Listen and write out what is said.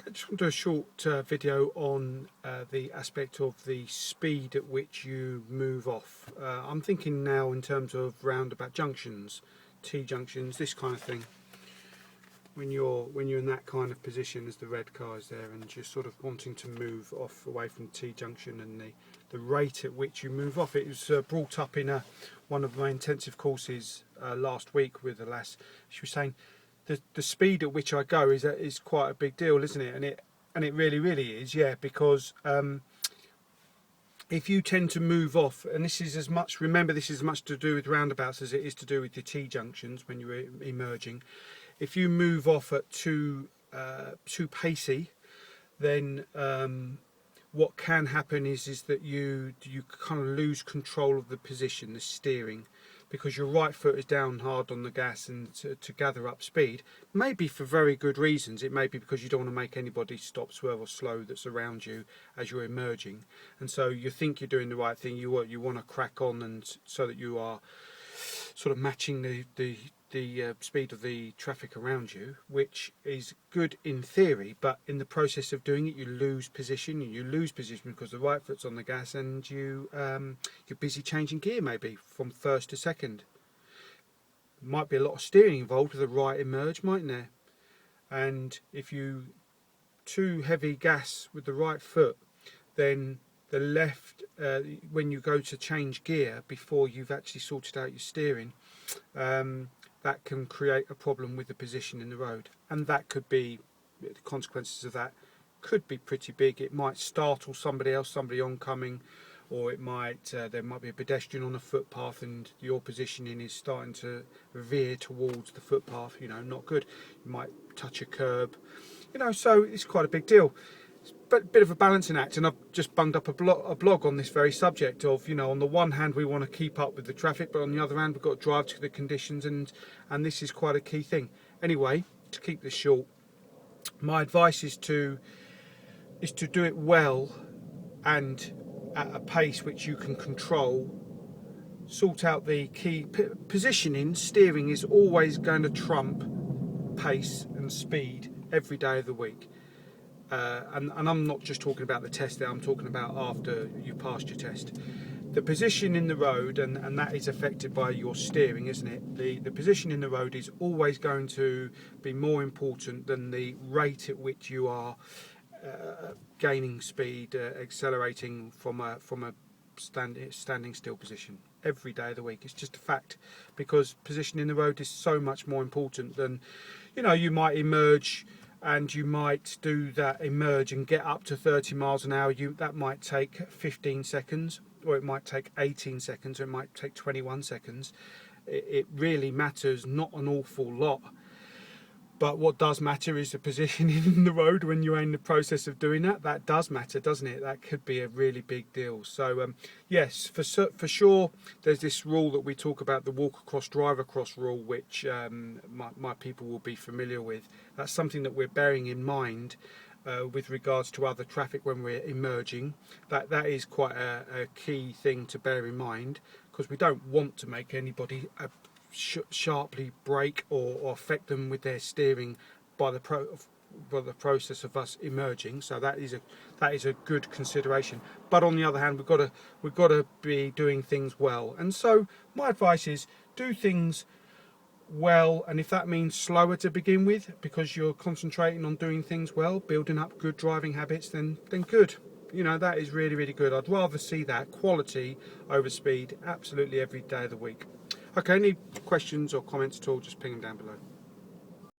I just want to do a short video on the aspect of the speed at which you move off. I'm thinking now in terms of roundabout junctions, T-junctions, this kind of thing. When you're in that kind of position as the red car is there, and you're sort of wanting to move off away from T-junction, and the rate at which you move off. It was brought up in one of my intensive courses last week with a lass. She was saying the speed at which I go is quite a big deal, isn't it? And it really is, yeah, because if you tend to move off, and this is as much, remember, this is as much to do with roundabouts as it is to do with the T-junctions when you're emerging. If you move off at too pacey, then what can happen is that you kind of lose control of the position, the steering, because your right foot is down hard on the gas and to gather up speed. Maybe for very good reasons. It may be because you don't want to make anybody stop, swerve or slow that's around you as you're emerging, and so you think you're doing the right thing. You want to crack on, and so that you are sort of matching the speed of the traffic around you, which is good in theory, but in the process of doing it you lose position. Because the right foot's on the gas, and you're busy changing gear, maybe from first to second. Might be a lot of steering involved with the right emerge, mightn't there? And if you too heavy gas with the right foot, then the left, when you go to change gear before you've actually sorted out your steering, that can create a problem with the position in the road, and that could be, the consequences of that could be pretty big. It might startle somebody else, somebody oncoming, or it might there might be a pedestrian on a footpath and your positioning is starting to veer towards the footpath, not good. You might touch a curb, so it's quite a big deal. But a bit of a balancing act, and I've just bunged up a blog on this very subject of, on the one hand we want to keep up with the traffic, but on the other hand we've got to drive to the conditions, and this is quite a key thing. Anyway, to keep this short, my advice is to do it well and at a pace which you can control. Sort out the key positioning. Steering is always going to trump pace and speed every day of the week. And I'm not just talking about the test there, I'm talking about after you passed your test. The position in the road, and that is affected by your steering, isn't it? The position in the road is always going to be more important than the rate at which you are gaining speed, accelerating from a standing still position every day of the week. It's just a fact, because position in the road is so much more important than, you might emerge and you might do that emerge and get up to 30 miles an hour. That might take 15 seconds, or it might take 18 seconds, or it might take 21 seconds. It really matters not an awful lot. But what does matter is the position in the road when you're in the process of doing that. That does matter, doesn't it? That could be a really big deal. So yes, for sure, there's this rule that we talk about, the walk across, drive across rule, which my people will be familiar with. That's something that we're bearing in mind with regards to other traffic when we're emerging. That is quite a key thing to bear in mind, because we don't want to make anybody sharply brake or affect them with their steering by the process of us emerging. So that is a good consideration. But on the other hand, we've got to be doing things well. And so my advice is, do things well, and if that means slower to begin with because you're concentrating on doing things well, building up good driving habits, then good. That is really good. I'd rather see that quality over speed absolutely every day of the week. Okay, any questions or comments at all, just ping them down below.